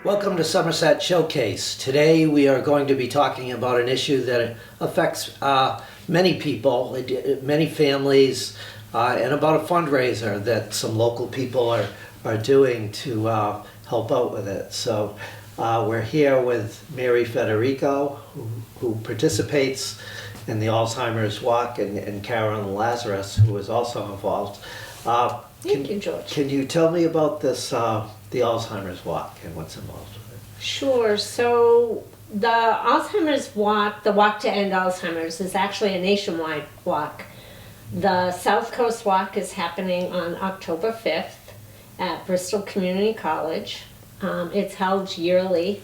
Welcome to Somerset Showcase. Today we are going to be talking about an issue that affects many people, many families, and about a fundraiser that some local people are doing to help out with it. So we're here with Mary Federico, who participates in the Alzheimer's Walk, and Carolyn Lazaris, who is also involved. Thank you, George. Can you tell me about this, the Alzheimer's Walk and what's involved with it? Sure. So the Alzheimer's Walk, the Walk to End Alzheimer's, is actually a nationwide walk. The Southcoast Walk is happening on October 5th at Bristol Community College. It's held yearly.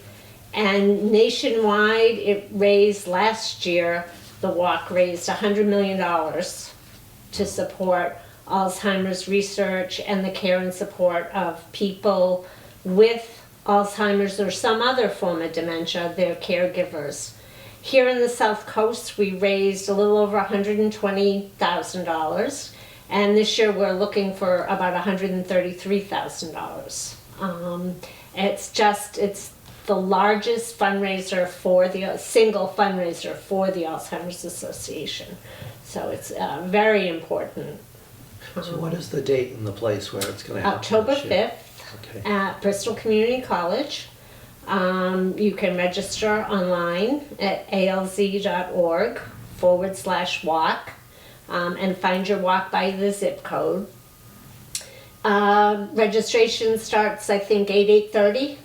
And nationwide, last year, the walk raised $100 million to support Alzheimer's research and the care and support of people with Alzheimer's or some other form of dementia, their caregivers. Here in the South Coast, we raised a little over $120,000, and this year we're looking for about $133,000. It's the largest fundraiser single fundraiser for the Alzheimer's Association. So it's very important. So what is the date and the place where it's going to happen? October 5th at Bristol Community College. You can register online at alz.org/walk and find your walk by the zip code. Registration starts, I think, 8:30.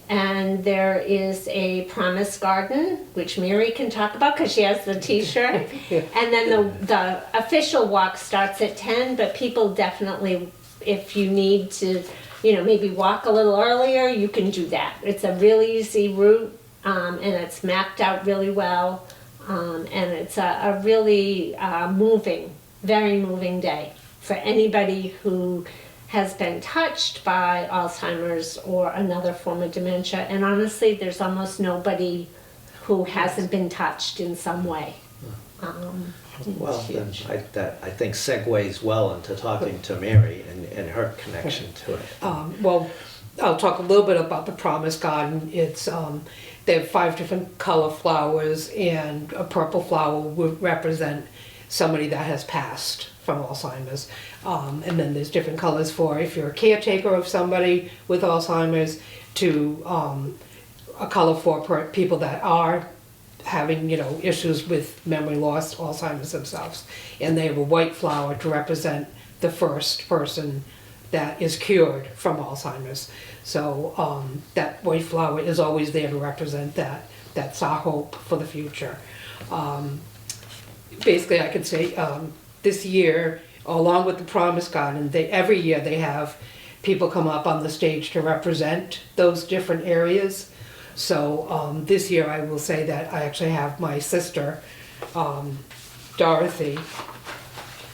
And there is a promise garden, which Mary can talk about because she has the t-shirt. And then the official walk starts at 10, but people definitely, if you need to, maybe walk a little earlier, you can do that. It's a really easy route, and it's mapped out really well. And it's a really very moving day for anybody who has been touched by Alzheimer's or another form of dementia. And honestly, there's almost nobody who hasn't been touched in some way. Well, then I think segues well into talking to Mary and her connection to it. Well, I'll talk a little bit about the Promise Garden. It's they have 5 different color flowers, and a purple flower would represent somebody that has passed from Alzheimer's. And then there's different colors for if you're a caretaker of somebody with Alzheimer's, to a color for people that are having, issues with memory loss, Alzheimer's themselves. And they have a white flower to represent the first person that is cured from Alzheimer's. So that white flower is always there to represent that. That's our hope for the future. Basically, I could say this year, along with the Promise Garden, every year they have people come up on the stage to represent those different areas. So this year I will say that I actually have my sister, Dorothy,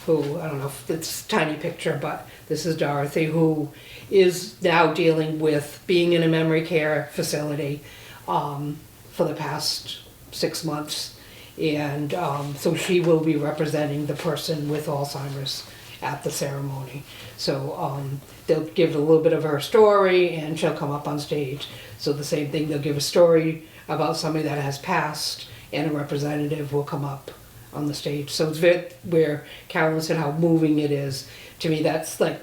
who, I don't know if it's a tiny picture, but this is Dorothy, who is now dealing with being in a memory care facility for the past 6 months. And so she will be representing the person with Alzheimer's at the ceremony. So they'll give a little bit of her story, and she'll come up on stage. So the same thing, they'll give a story about somebody that has passed, and a representative will come up on the stage. So it's very, where Carolyn said how moving it is. To me, that's like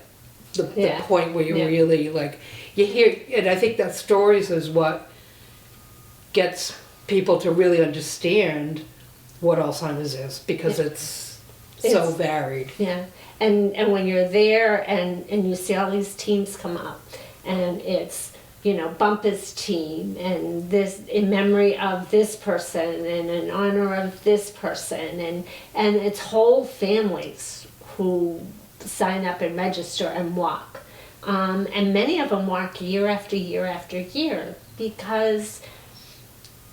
the point where you really, like, you hear, and I think that stories is what gets people to really understand what Alzheimer's is, because it's so varied. Yeah, and when you're there and you see all these teams come up, and it's, Bumpa's team, and this in memory of this person, and in honor of this person, and it's whole families who sign up and register and walk. And many of them walk year after year after year, because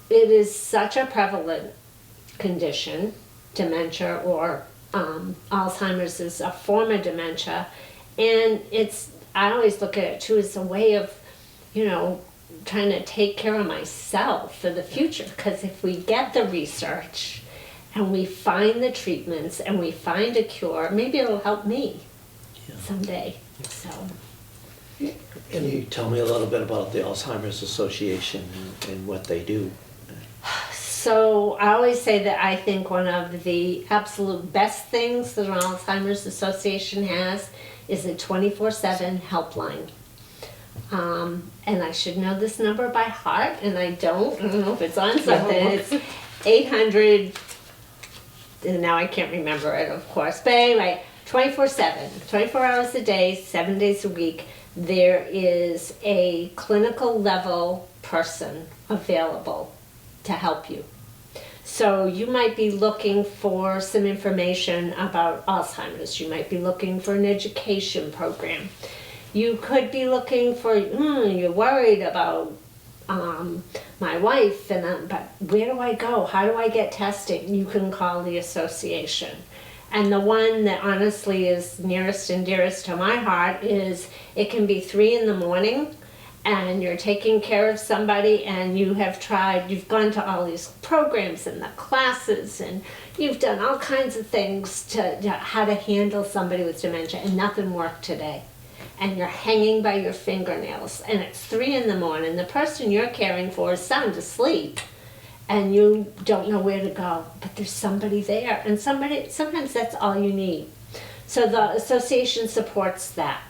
it is such a prevalent condition. Dementia, or Alzheimer's is a form of dementia, and I always look at it too as a way of, trying to take care of myself for the future, because if we get the research and we find the treatments and we find a cure, maybe it'll help me someday. So Can you tell me a little bit about the Alzheimer's Association and what they do? So I always say that I think one of the absolute best things that an Alzheimer's Association has is a 24/7 helpline. And I should know this number by heart, and I don't know if it's on something. It's 800, and now I can't remember it, of course. But anyway, 24/7, 24 hours a day, 7 days a week, there is a clinical level person available to help you. So you might be looking for some information about Alzheimer's. You might be looking for an education program. You could be looking for, you're worried about my wife, but where do I go? How do I get testing? You can call the association. And the one that honestly is nearest and dearest to my heart is it can be 3 a.m. and you're taking care of somebody and you've gone to all these programs and the classes and you've done all kinds of things to how to handle somebody with dementia and nothing worked today. And you're hanging by your fingernails and it's 3 a.m. The person you're caring for is sound asleep and you don't know where to go, but there's somebody there and sometimes that's all you need. So the association supports that.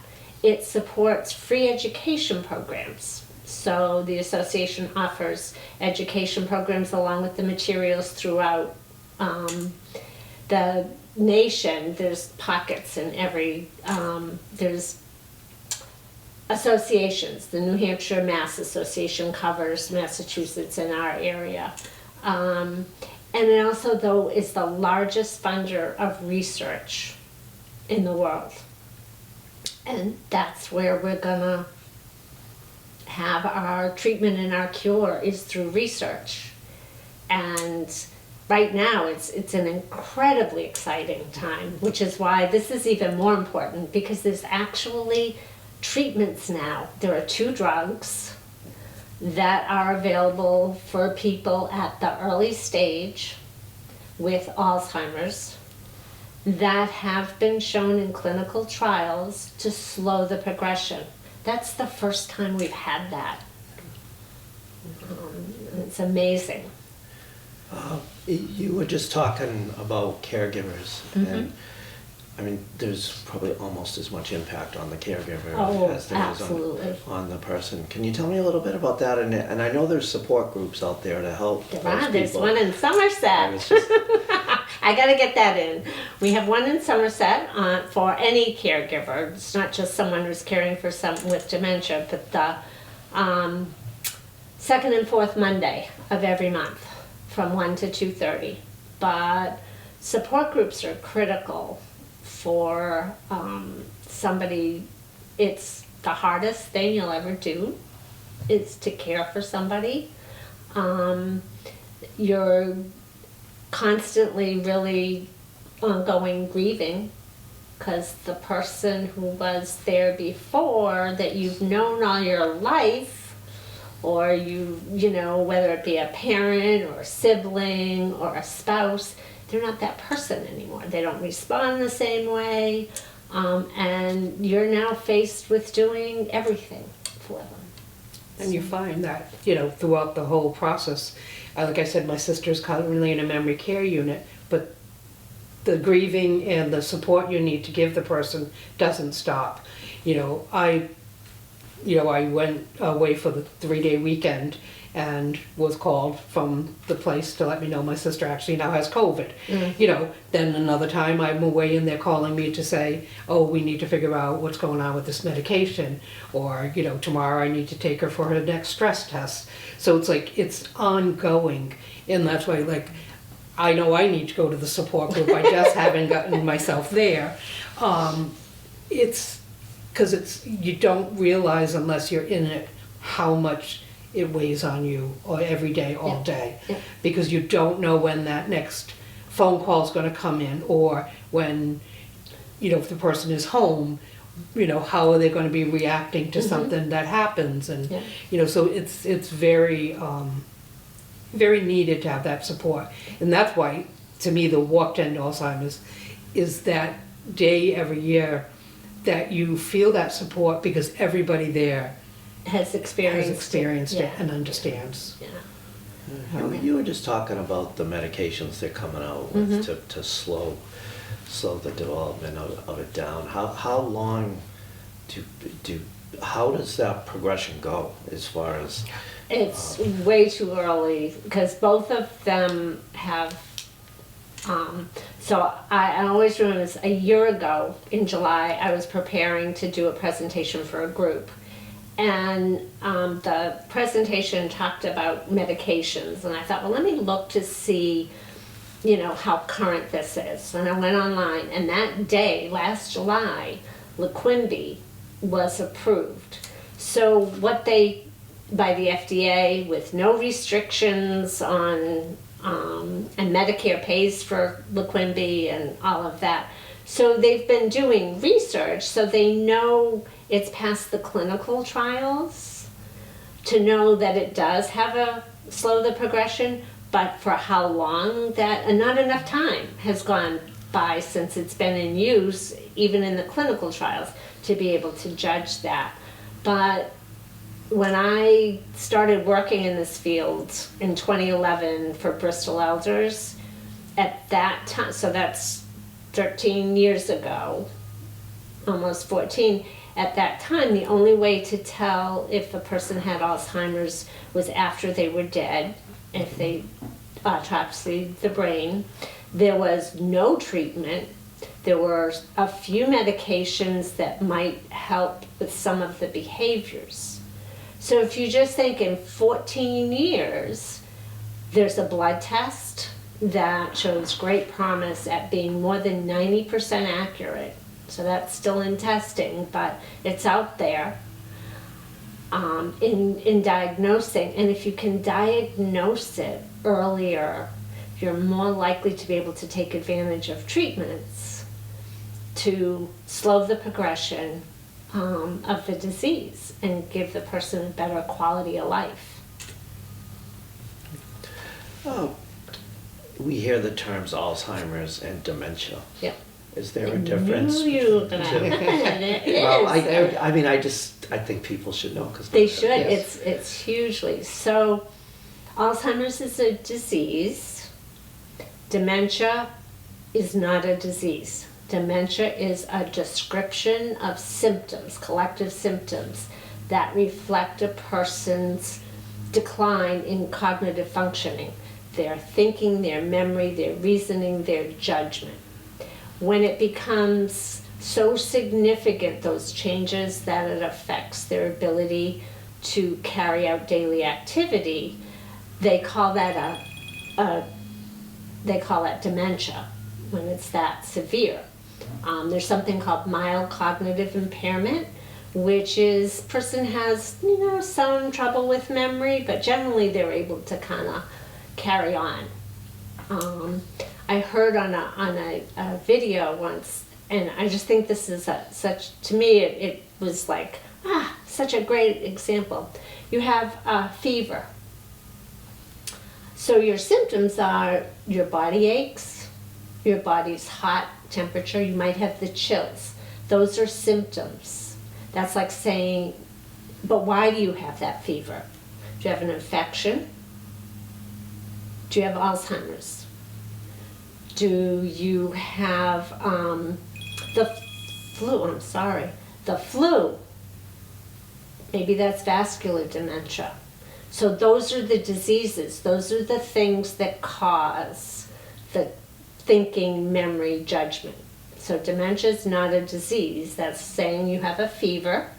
It supports free education programs. So the association offers education programs along with the materials throughout the nation. There's pockets in every, there's associations. The New Hampshire Mass Association covers Massachusetts in our area. And it also, though, is the largest funder of research in the world. And that's where we're gonna have our treatment and our cure is through research. And right now it's an incredibly exciting time, which is why this is even more important because there's actually treatments now. There are 2 drugs that are available for people at the early stage with Alzheimer's that have been shown in clinical trials to slow the progression. That's the first time we've had that. It's amazing. You were just talking about caregivers, and I mean, there's probably almost as much impact on the caregiver as there is on the person. Can you tell me a little bit about that? And I know there's support groups out there to help those people. There's one in Somerset. I gotta get that in. We have one in Somerset for any caregiver. It's not just someone who's caring for someone with dementia, but the second and fourth Monday of every month from 1 to 2:30. But support groups are critical for somebody. It's the hardest thing you'll ever do is to care for somebody. You're constantly really ongoing grieving because the person who was there before that you've known all your life, or you know, whether it be a parent or a sibling or a spouse, they're not that person anymore. They don't respond the same way, and you're now faced with doing everything for them. And you find that, throughout the whole process, like I said, my sister's currently in a memory care unit, but the grieving and the support you need to give the person doesn't stop. I went away for the 3-day weekend and was called from the place to let me know my sister actually now has COVID. Then another time I'm away and they're calling me to say, oh, we need to figure out what's going on with this medication, or tomorrow I need to take her for her next stress test. So it's like it's ongoing, and that's why I know I need to go to the support group. I just haven't gotten myself there. It's because you don't realize unless you're in it how much it weighs on you every day, all day, because you don't know when that next phone call is going to come in, or when, if the person is home, how are they going to be reacting to something that happens, and so it's very very needed to have that support, and that's why to me the Walk to End Alzheimer's is that day every year that you feel that support because everybody there Has has experienced it Yeah. and understands. Yeah. You were just talking about the medications they're coming out with to slow the development of it down. How long how does that progression go as far as? It's way too early because both of them have. So I always remember this, a year ago in July, I was preparing to do a presentation for a group. And the presentation talked about medications. And I thought, well, let me look to see, how current this is. And I went online. And that day, last July, Leqembi was approved. So what by the FDA, with no restrictions on, and Medicare pays for Leqembi and all of that. So they've been doing research, so they know it's past the clinical trials to know that it does have slow the progression, but for how long that, and not enough time has gone by since it's been in use, even in the clinical trials, to be able to judge that. But when I started working in this field in 2011 for Bristol Elders, at that time, so that's 13 years ago, almost 14, at that time, the only way to tell if a person had Alzheimer's was after they were dead, if they autopsied the brain. There was no treatment. There were a few medications that might help with some of the behaviors. So if you just think in 14 years, there's a blood test that shows great promise at being more than 90% accurate. So that's still in testing, but it's out there in diagnosing. And if you can diagnose it earlier, you're more likely to be able to take advantage of treatments to slow the progression of the disease and give the person a better quality of life. Oh, we hear the terms Alzheimer's and dementia. Yep. Is there a difference? It Well, is. I think people should know because They should. Yes. It's hugely. So Alzheimer's is a disease. Dementia is not a disease. Dementia is a description of symptoms, collective symptoms, that reflect a person's decline in cognitive functioning, their thinking, their memory, their reasoning, their judgment. When it becomes so significant, those changes, that it affects their ability to carry out daily activity, they call that dementia when it's that severe. There's something called mild cognitive impairment, which is person has some trouble with memory, but generally they're able to kind of carry on. I heard on a video once, and I just think this is to me it was like such a great example. You have a fever, so your symptoms are your body aches, your body's hot temperature, you might have the chills. Those are symptoms. That's like saying, but why do you have that fever? Do you have an infection? Do you have Alzheimer's? Do you have the flu? I'm sorry, the flu. Maybe that's vascular dementia. So those are the diseases. Those are the things that cause the thinking, memory, judgment. So dementia is not a disease. That's saying you have a fever.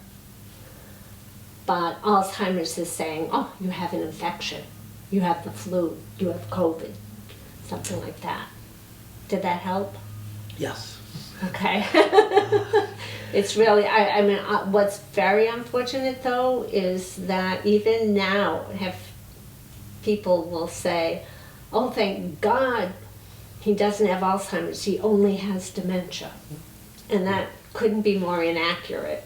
But Alzheimer's is saying, oh, you have an infection. You have the flu. You have COVID. Something like that. Did that help? Yes. Okay. It's really, I mean, what's very unfortunate though is that even now people will say, oh, thank God he doesn't have Alzheimer's, he only has dementia. And that couldn't be more inaccurate,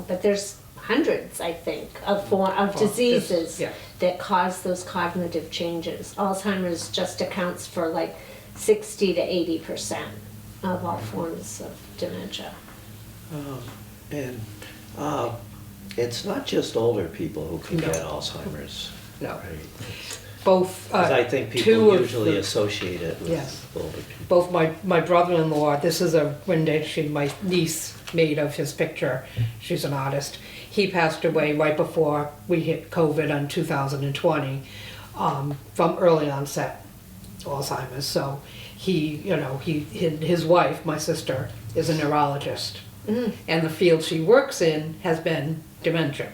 but there's hundreds, I think, of diseases that cause those cognitive changes. Alzheimer's just accounts for like 60 to 80% of all forms of dementia. And it's not just older people who can No. get Alzheimer's. No. Right? Both, 'Cause I think two people of usually the- associate it with Yes. older people. both my brother-in-law, this is a rendition my niece made of his picture. She's an artist. He passed away right before we hit COVID in 2020 from early onset Alzheimer's. So his wife, my sister, is a neurologist. And the field she works in has been dementia,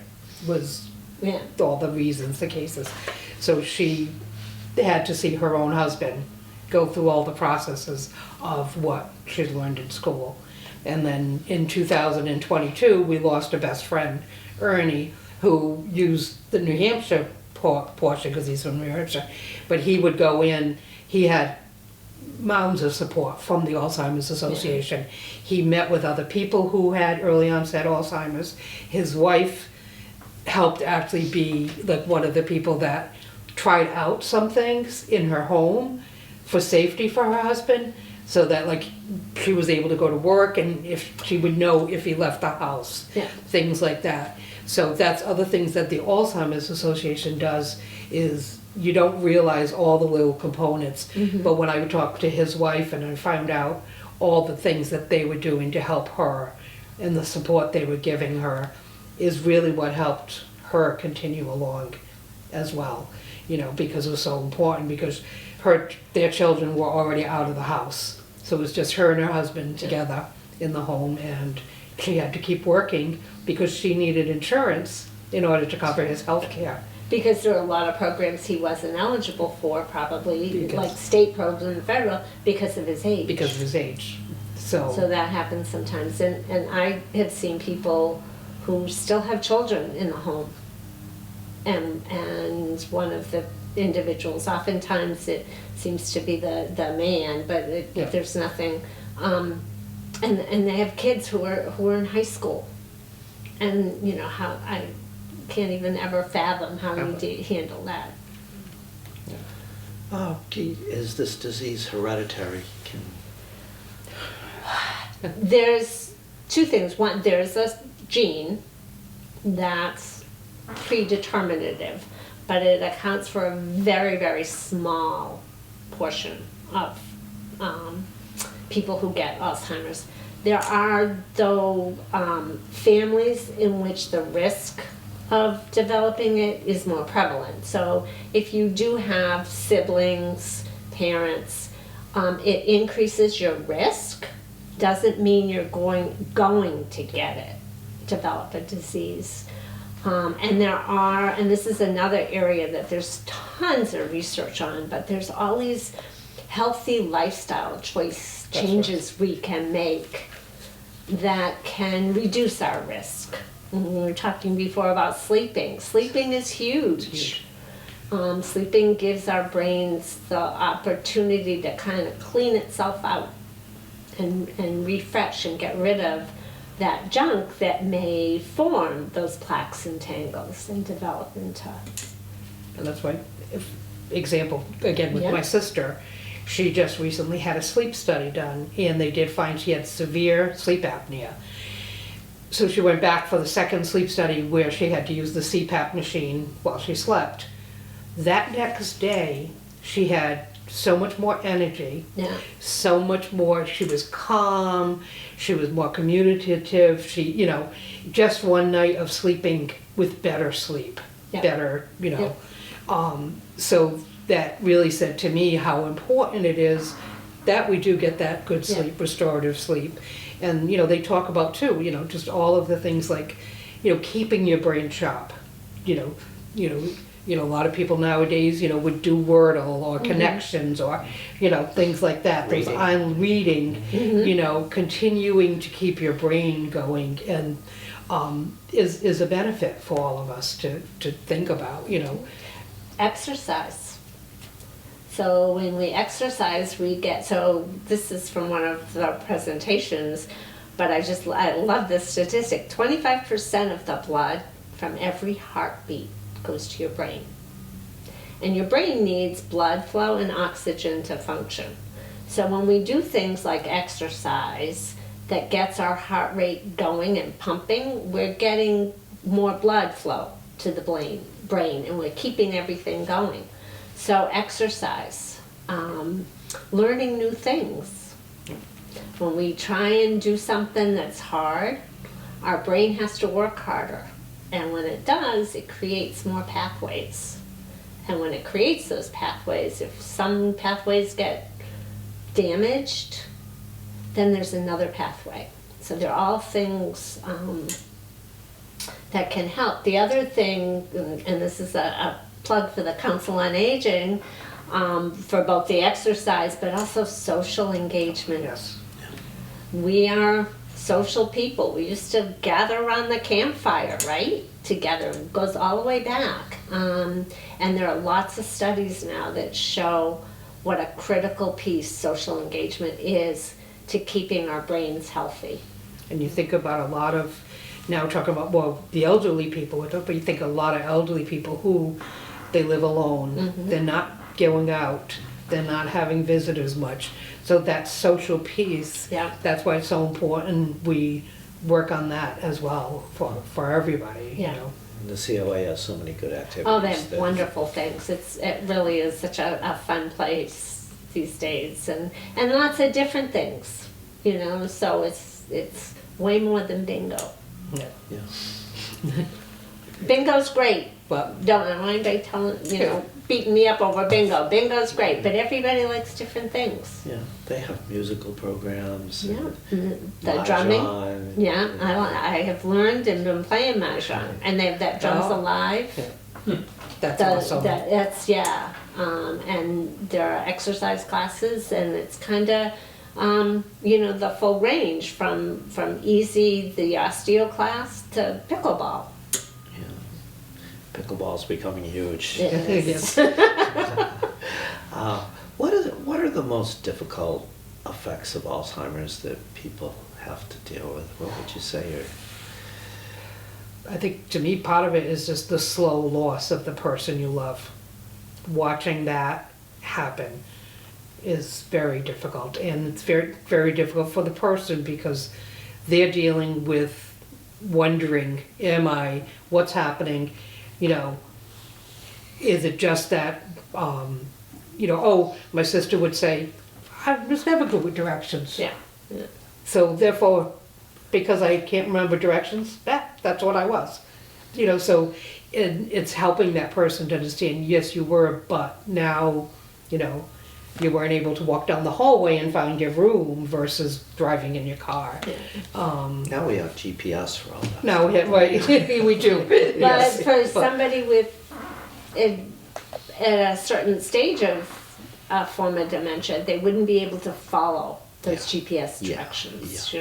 was Yeah. all the reasons, the cases. So she had to see her own husband go through all the processes of what she'd learned in school. And then in 2022, we lost a best friend, Ernie, who used the New Hampshire portion because he's from New Hampshire. But he would go in, he had mounds of support from the Alzheimer's Association. He met with other people who had early onset Alzheimer's. His wife helped actually be like one of the people that tried out some things in her home for safety for her husband, so that like she was able to go to work and if she would know if he left the house, Yeah. things like that. So that's other things that the Alzheimer's Association does, is you don't realize all the little components. But when I would talk to his wife and I found out all the things that they were doing to help her and the support they were giving her is really what helped her continue along as well, because it was so important, because their children were already out of the house. So it was just her and her husband together in the home, and she had to keep working because she needed insurance in order to cover his health care. Because there are a lot of programs he wasn't eligible for, probably, Because- like state programs and federal, because of his age. Because of his age. So that happens sometimes. And I have seen people who still have children in the home. And one of the individuals, oftentimes it seems to be the man, but Yeah. there's nothing. And they have kids who are in high school. And, how I can't even ever fathom how you handle that. Is this disease hereditary? There's two things. One, there's a gene that's predeterminative, but it accounts for a very, very small portion of people who get Alzheimer's. There are, though, families in which the risk of developing it is more prevalent. So if you do have siblings, parents, it increases your risk. Doesn't mean you're going to get it, develop a disease. And this is another area that there's tons of research on, but there's all these healthy lifestyle changes we can make that can reduce our risk. We were talking before about sleeping. Sleeping is huge. Sleeping gives our brains the opportunity to kind of clean itself out and refresh and get rid of that junk that may form those plaques and tangles and develop into. And that's why, example, again with Yeah. my sister, she just recently had a sleep study done, and they did find she had severe sleep apnea. So she went back for the second sleep study where she had to use the CPAP machine while she slept. That next day, she had so much more energy, Yeah. so much more, she was calm, she was more communicative, she, just one night of sleeping with better sleep, Yeah. better, Yeah. So that really said to me how important it is that we do get that good Yeah. sleep, restorative sleep. And, they talk about too, just all of the things like, keeping your brain sharp, a lot of people nowadays, would do Wordle or connections or, things like that. Those Reading. I'm reading, continuing to keep your brain going and is a benefit for all of us to think about, Exercise. So when we exercise, so this is from one of the presentations, but I love this statistic. 25% of the blood from every heartbeat goes to your brain. And your brain needs blood flow and oxygen to function. So when we do things like exercise, that gets our heart rate going and pumping, we're getting more blood flow to the brain, and we're keeping everything going. So exercise, learning new things. When we try and do something that's hard, our brain has to work harder. And when it does, it creates more pathways. And when it creates those pathways, if some pathways get damaged, then there's another pathway. So they're all things that can help. The other thing, and this is a plug for the Council on Aging, for both the exercise but also social engagement. Yes. We are social people. We used to gather around the campfire, right? Together. It goes all the way back. And there are lots of studies now that show what a critical piece social engagement is to keeping our brains healthy. And you think about a lot of, now talking about, well, the elderly people, but you think a lot of elderly people who, they live alone, they're not going out, they're not having visitors much. So that social piece, that's why it's so important we work on that as well for everybody, you know. The COA has so many good activities. Oh, they have wonderful things. It really is such a fun place these days, and lots of different things, you know. So it's way more than bingo. Yeah. Bingo's great, But don't know anybody telling beating me up over bingo. Bingo's great, but everybody likes different things. Yeah, they have musical programs. Yeah, And the drumming. mahjong. Yeah, I have learned and been playing mahjong, and they have that drums Oh. alive. that's awesome. That's and there are exercise classes, and it's kind of the full range from easy, the osteo class, to pickleball. Pickleball's becoming huge. It is. What are the most difficult effects of Alzheimer's that people have to deal with? What would you say? I think to me part of it is just the slow loss of the person you love. Watching that happen is very difficult, and it's very, very difficult for the person because they're dealing with wondering, what's happening? Is it just that, my sister would say, I was never good with directions. Yeah. So therefore, because I can't remember directions, that's what I was. So it's helping that person to understand, yes, you were, but now, you weren't able to walk down the hallway and find your room versus driving in your car. Now we have GPS for all that. No, we do. But Yes. for somebody at a certain stage of a form of dementia, they wouldn't be able to follow those GPS directions,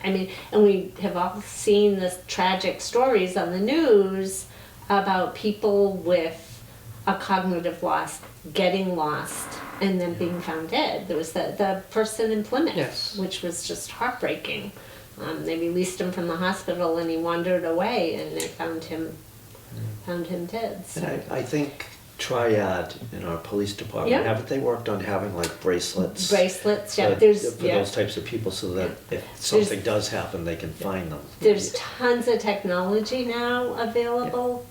I mean, and we have all seen the tragic stories on the news about people with a cognitive loss getting lost and then being found dead. There was the person in Plymouth, which was just heartbreaking. They released him from the hospital and he wandered away, and they found him dead. So. And I think Triad in our police department, haven't they worked on having like bracelets? Bracelets, for those types of people, so that if something does happen, they can find them. There's tons of technology now available.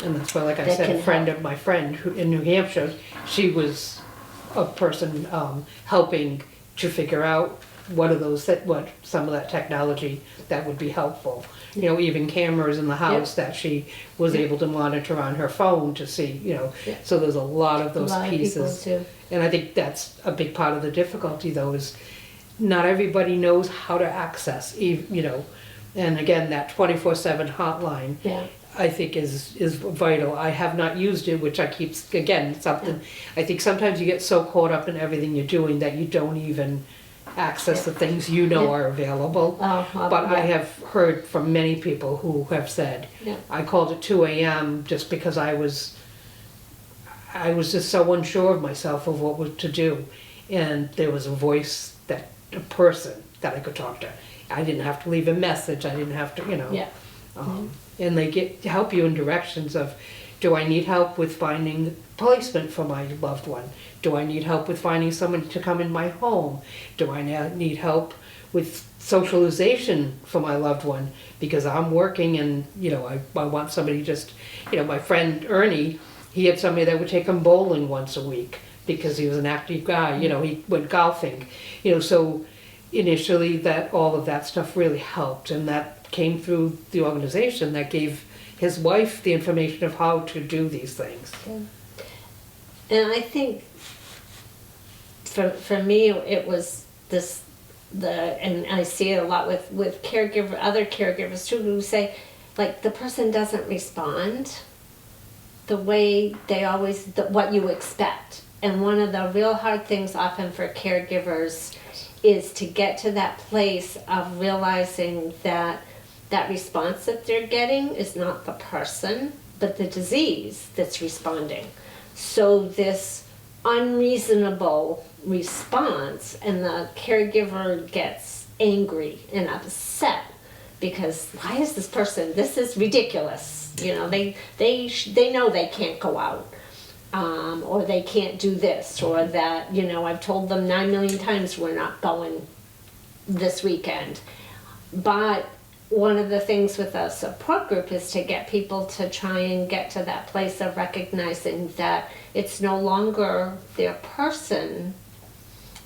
And that's why, like I said, a friend of my friend who in New Hampshire, she was a person helping to figure out what some of that technology that would be helpful. Even cameras in the house that she was able to monitor on her phone to see, So there's a lot of those pieces. And I think that's a big part of the difficulty, though, is not everybody knows how to access, and again, that 24/7 hotline. I think is vital. I have not used it, which I keep, again, something, I think sometimes you get so caught up in everything you're doing that you don't even access the things are available. But I have heard from many people who have said, I called at 2 a.m. just because I was just so unsure of myself of what to do. And there was a voice, a person that I could talk to. I didn't have to leave a message. I didn't have to, and they help you in directions of Do I need help with finding placement for my loved one? Do I need help with finding someone to come in my home? Do I need help with socialization for my loved one? Because I'm working and, I want somebody just, my friend Ernie, he had somebody that would take him bowling once a week because he was an active guy, he went golfing, so initially all of that stuff really helped, and that came through the organization that gave his wife the information of how to do these things. And I think for me it was and I see it a lot with other caregivers too, who say, like, the person doesn't respond the way what you expect. And one of the real hard things often for caregivers is to get to that place of realizing that response that they're getting is not the person, but the disease that's responding. So this unreasonable response, and the caregiver gets angry and upset because why is this is ridiculous. They know they can't go out, or they can't do this, or that, I've told them 9 million times we're not going this weekend. But one of the things with a support group is to get people to try and get to that place of recognizing that it's no longer their person.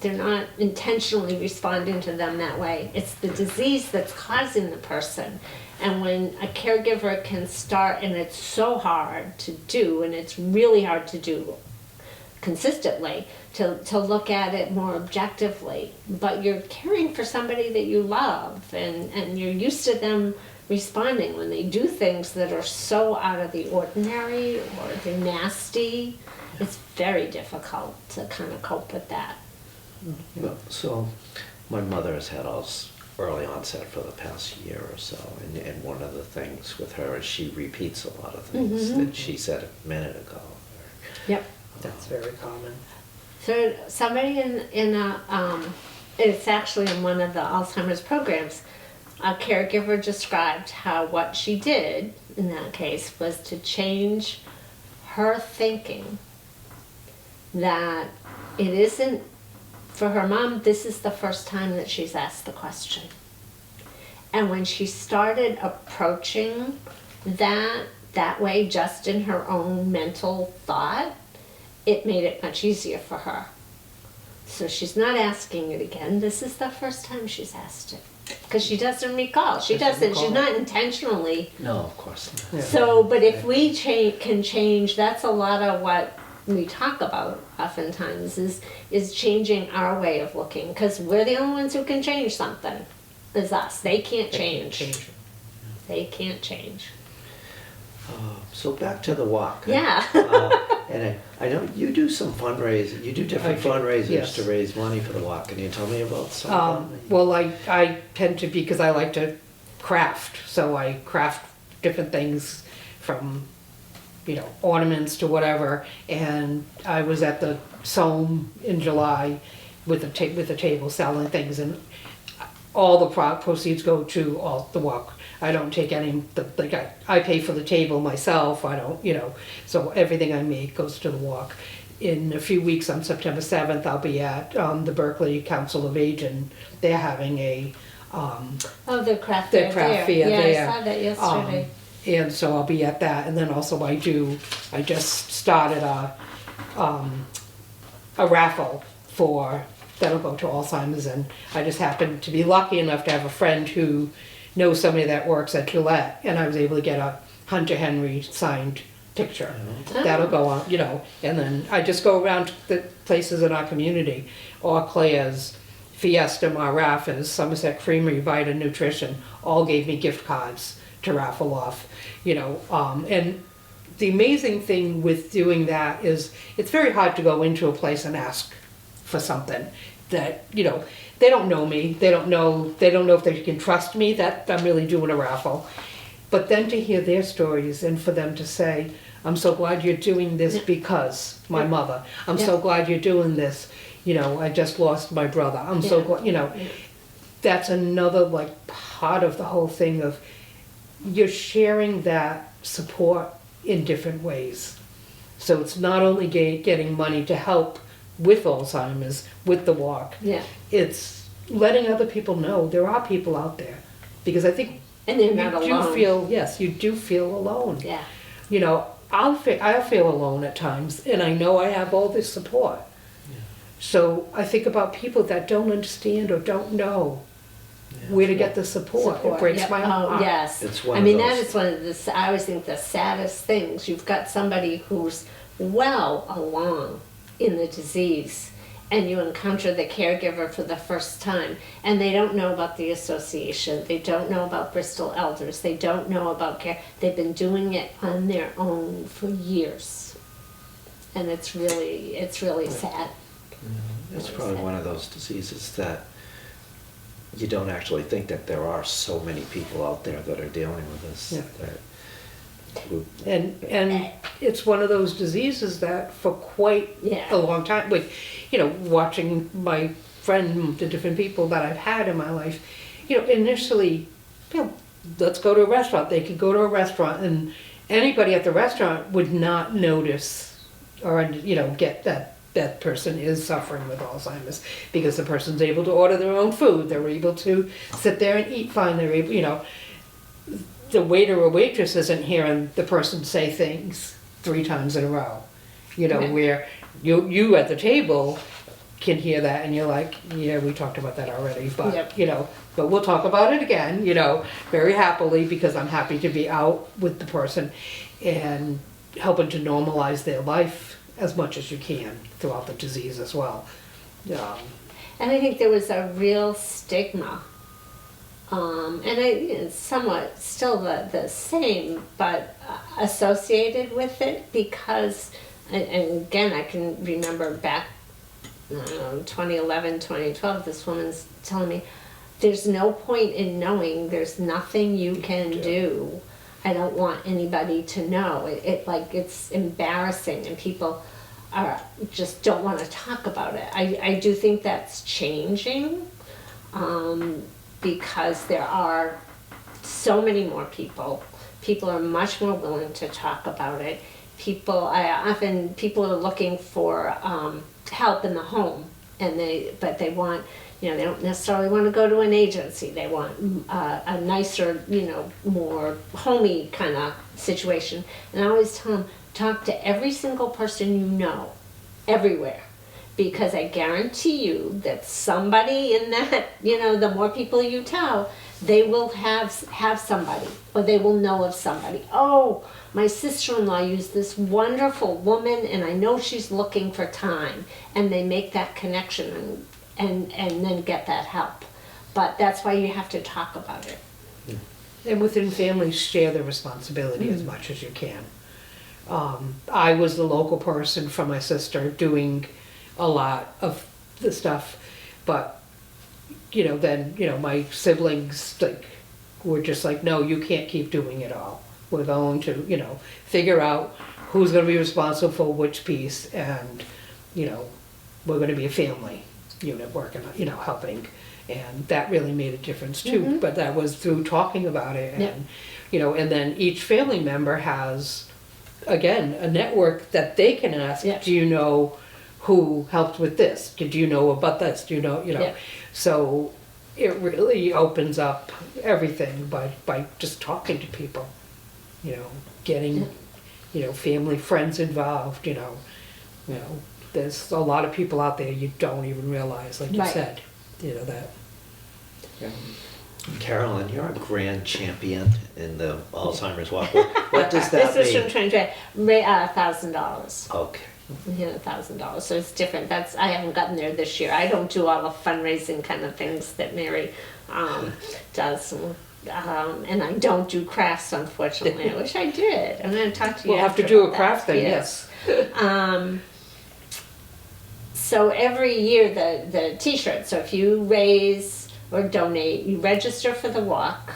They're not intentionally responding to them that way. It's the disease that's causing the person. And when a caregiver can start, and it's so hard to do, and it's really hard to do consistently, to look at it more objectively, but you're caring for somebody that you love, and you're used to them responding when they do things that are so out of the ordinary or they're nasty. It's very difficult to kind of cope with that. So my mother has had early onset for the past year or so, and one of the things with her is she repeats a lot of things that she said a minute ago. Yep. That's very common. So somebody in a, it's actually in one of the Alzheimer's programs, a caregiver described how what she did in that case was to change her thinking that it isn't, for her mom, this is the first time that she's asked the question. And when she started approaching that way, just in her own mental thought, it made it much easier for her. So she's not asking it again. This is the first time she's asked it. Because she doesn't recall. She's not intentionally. No, of course not. Yeah. So, but if we can change, that's a lot of what we talk about oftentimes is changing our way of looking. Because we're the only ones who can change something, is us. They can't change. They can't change. So back to the walk. Yeah. And I know you do some fundraising. You do different fundraisers yes. to raise money for the walk. Can you tell me about some of them? Well, I tend to, because I like to craft, so I craft different things from, ornaments to whatever. And I was at the Somme in July with a table selling things, and all the proceeds go to the walk. I don't take any, I pay for the table myself, I don't, so everything I make goes to the walk. In a few weeks, on September 7th, I'll be at the Berkeley Council of Aging. They're having a... the craft fair. Fair yeah, there. I saw that yesterday. And so I'll be at that, and then also I just started a raffle that'll go to Alzheimer's, and I just happened to be lucky enough to have a friend who knows somebody that works at Gillette, and I was able to get a Hunter Henry signed picture. That'll go on, and then I just go around to the places in our community, Eau Claire's, Fiesta, Maraffa's, Somerset Creamery, Vita Nutrition, all gave me gift cards to raffle off, and the amazing thing with doing that is it's very hard to go into a place and ask for something that, they don't know me, they don't know if they can trust me that I'm really doing a raffle. But then to hear their stories and for them to say, I'm so glad you're doing this because my mother, I'm so glad you're doing this, I just lost my brother, I'm so glad, that's another part of the whole thing of you're sharing that support in different ways. So it's not only getting money to help with Alzheimer's, with the walk, Yeah. it's letting other people know there are people out there. Because I think And they're not you do alone. feel, yes, you do feel alone. Yeah. You know, I'll feel alone at times, and I know I have all this support. So I think about people that don't understand or don't know where to get the support. It breaks Yep. my Oh, heart. yes. It's one I of mean, those. that is one of the, I always think the saddest things. You've got somebody who's well along in the disease, and you encounter the caregiver for the first time, and they don't know about the association, they don't know about Bristol Elders, they don't know about care. They've been doing it on their own for years. And it's really sad. It's probably one of those diseases that you don't actually think that there are so many people out there that are dealing with this. Yeah. That And it's one of those diseases that for quite Yeah. a long time, with, you know, watching my friend, the different people that I've had in my life, you know, initially, you know, let's go to a restaurant. They could go to a restaurant and anybody at the restaurant would not notice or, you know, get that that person is suffering with Alzheimer's because the person's able to order their own food. They're able to sit there and eat fine. They're able, you know, the waiter or waitress isn't hearing the person say things 3 times in a row, you know, Yeah. where you at the table can hear that and you're like, yeah, we talked about that already, but Yep. you know, but we'll talk about it again, you know, very happily because I'm happy to be out with the person and helping to normalize their life as much as you can throughout the disease as well. And I think there was a real stigma, and it's somewhat still the same, but associated with it because, and again, I can remember back, I don't know, 2011, 2012, this woman's telling me, there's no point in knowing, there's nothing you can do. I don't want anybody to know. It's embarrassing and people just don't want to talk about it. I do think that's changing because there are so many more people. People are much more willing to talk about it. People are looking for help in the home, but they want, you know, they don't necessarily want to go to an agency. They want a nicer, you know, more homey kind of situation. And I always tell them, talk to every single person you know, everywhere. Because I guarantee you that somebody in that, you know, the more people you tell, they will have somebody, or they will know of somebody. Oh, my sister-in-law used this wonderful woman, and I know she's looking for time. And they make that connection and then get that help. But that's why you have to talk about it. And within families, share the responsibility as much as you can. I was the local person for my sister doing a lot of the stuff, but you know, then, you know, my siblings like were just like, no, you can't keep doing it all. We're going to, you know, figure out who's going to be responsible for which piece, and you know, we're going to be a family unit working, you know, helping, and that really made a difference too. But that was through talking about it, and Yeah. you know, and then each family member has, again, a network that they can ask. Yeah. Do you know who helped with this? Do you know about this? Do you know? You know, Yeah. so it really opens up everything by just talking to people. You know, getting, you know, family, friends involved. You know, there's a lot of people out there you don't even realize, like you Right. said. You know that. Carolyn, you're a grand champion in the Alzheimer's Walk. What does that This is mean? from trying to raise $1,000. Okay. $1,000, so it's different. I haven't gotten there this year. I don't do all the fundraising kind of things that Mary does, and I don't do crafts, unfortunately. I wish I did. I'm going to talk to you. We'll have to after do about a craft that. thing. Yes. So every year the T-shirt. So if you raise or donate, you register for the walk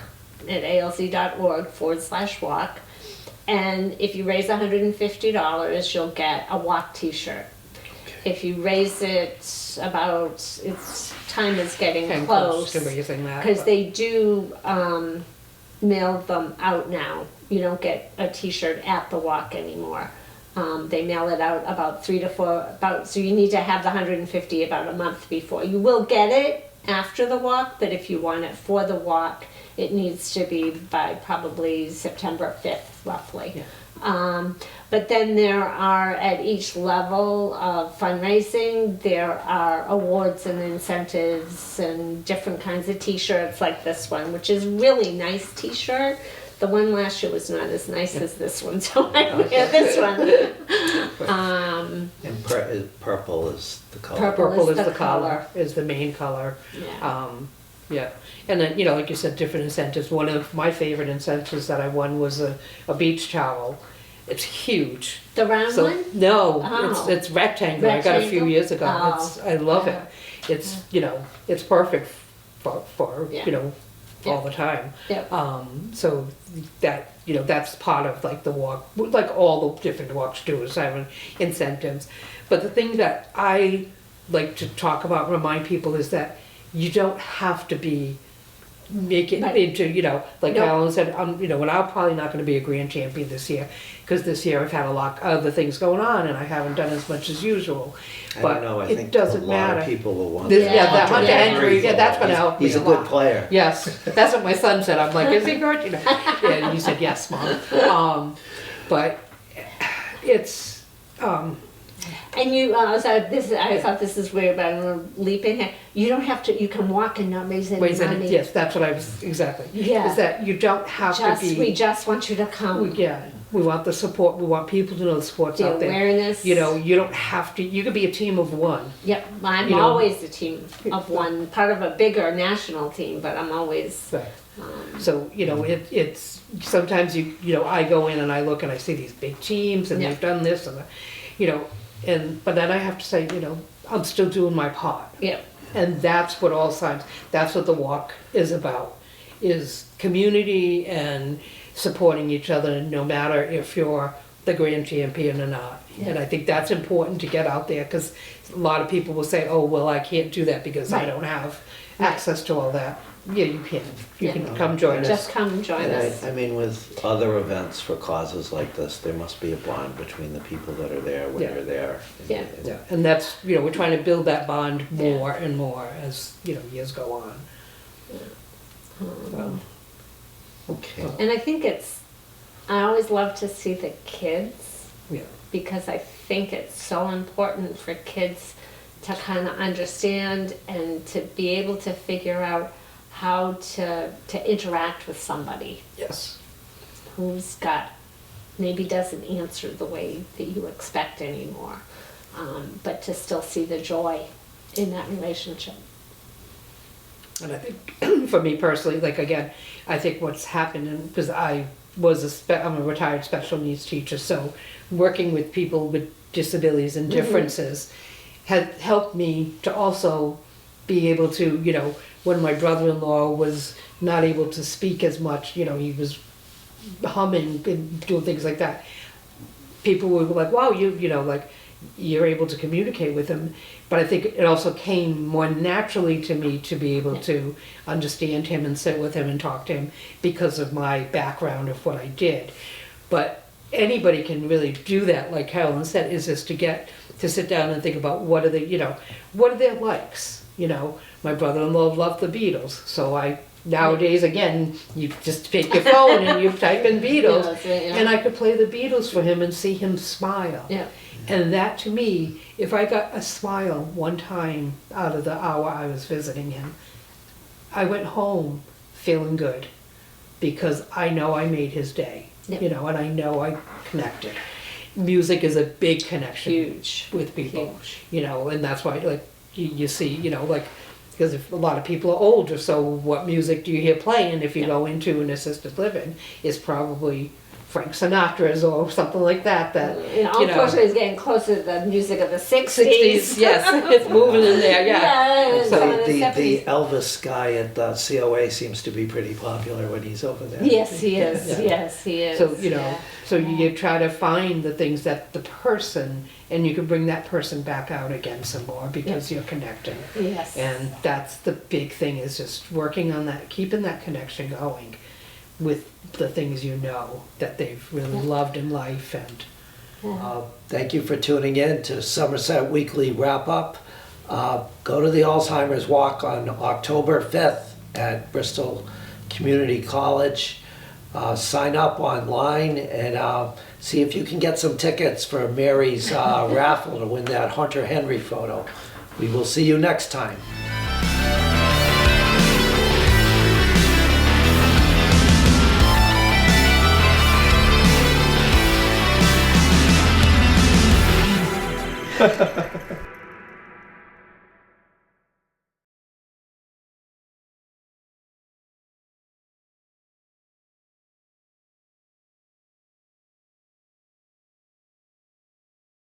at alz.org/walk. And if you raise $150, you'll get a walk T-shirt. If you raise it time is getting And close to raising that. because but- they do mail them out now. You don't get a t-shirt at the walk anymore. They mail it out about 3 to 4, so you need to have the 150 about a month before. You will get it after the walk, but if you want it for the walk, it needs to be by probably September 5th, roughly. Yeah. But then there are, at each level of fundraising, there are awards and incentives and different kinds of t-shirts like this one, which is really nice t-shirt. The one last year was not as nice as this one, so I wear this one. And purple is the color. Purple is is the the color, color. is the main color. Yeah. Yeah, and then, you know, like you said, different incentives. One of my favorite incentives that I won was a beach towel. It's huge. The round So one? no, Oh. it's rectangular. I got a few Rectangle? years ago. Oh. I love Yeah. it. It's, you know, it's perfect for Yeah. you know, Yeah. all the time. Yep. So that, you know, that's part of like the walk, like all the different walks do is having incentives. But the thing that I like to talk about, remind people, is that you don't have to make it Right. into, you know, like Nope. Alan said, you know, and I'm probably not going to be a grand champion this year, because this year I've had a lot of other things going on and I haven't done as much as usual. I But don't know, I it think a doesn't lot matter. of people will want This- that. yeah, that Hunter Henry, yeah, that's gonna help me He's a a good lot. player. Yes, that's what my son said. I'm like, is he good? You know, yeah, and you said yes, Mom. But it's, And you, I thought this is weird, but I'm gonna leap in here. You don't have to, you can walk and not raise any ways in money. it. Yes, that's what I was, exactly. Yeah. Is that you don't have to We be, just want you to come. yeah, we want the support, we want people to know the support's The out there. awareness. You know, you don't have to, you could be a team of one. Yep, I'm you know. always a team of one, part of a bigger national team, but I'm always, Right. um, So, you know, it's, sometimes you know, I go in and I look and I see these big teams and Yeah. they've done this and, you know, but then I have to say, you know, I'm still doing my part. yep, And that's what all signs, that's what the walk is about, is community and supporting each other, no matter if you're the grand champion or not. And I think that's important to get out there, because a lot of people will say, oh, well, I can't do that because I Right. don't have Right. access to all that. Yeah, you can. You Yeah. can come join us. just come join And us. I mean, with other events for causes like this, there must be a bond between the people that are there when Yeah. you're there. Yeah. Yeah, and that's, you know, we're trying to build that bond more and more as, you know, years go on. So, Okay. And I think I always love to see the kids, yeah. because I think it's so important for kids to kind of understand and to be able to figure out how to interact with somebody Yes. who's got, maybe doesn't answer the way that you expect anymore, but to still see the joy in that relationship. And I think, for me personally, like, again, I think what's happened, because I'm a retired special needs teacher, so working with people with disabilities and differences has helped me to also be able to, you know, when my brother-in-law was not able to speak as much, you know, he was humming and doing things like that, people were like, wow, you know, like, you're able to communicate with him. But I think it also came more naturally to me to be able to understand him and sit with him and talk to him because of my background of what I did. But anybody can really do that, like Carolyn said, is just to sit down and think about what are their likes. You know, my brother-in-law loved the Beatles, so nowadays, again, you just take your phone and you type in Beatles, Yeah, yeah. and I could play the Beatles for him and see him smile. Yeah. And that, to me, if I got a smile one time out of the hour I was visiting him, I went home feeling good, because I know I made his day, Yep. you know, and I know I connected. Music is a big connection Huge. with people, Huge. you know, and that's why, like, you see, you know, like, because if a lot of people are older, so what music do you hear playing if you go into an assisted living is probably Frank Sinatra's or something like that, You know, you know. unfortunately, it's getting closer to the music of the 60s. 60s, yes, it's moving in there, yeah. Yeah, and So some of The 70s. Elvis guy at the COA seems to be pretty popular when he's over there. Yes, he is. Yeah. Yes, he is. So, you know, Yeah. so you try to find the things that the person, and you can bring that person back out again some more because you're connecting. Yes. And that's the big thing, is just working on that, keeping that connection going with the things you know that they've really loved in life. And Thank you for tuning in to Somerset Weekly Wrap Up. Go to the Alzheimer's Walk on October 5th at Bristol Community College. Sign up online and see if you can get some tickets for Mary's raffle to win that Hunter Henry photo. We will see you next time.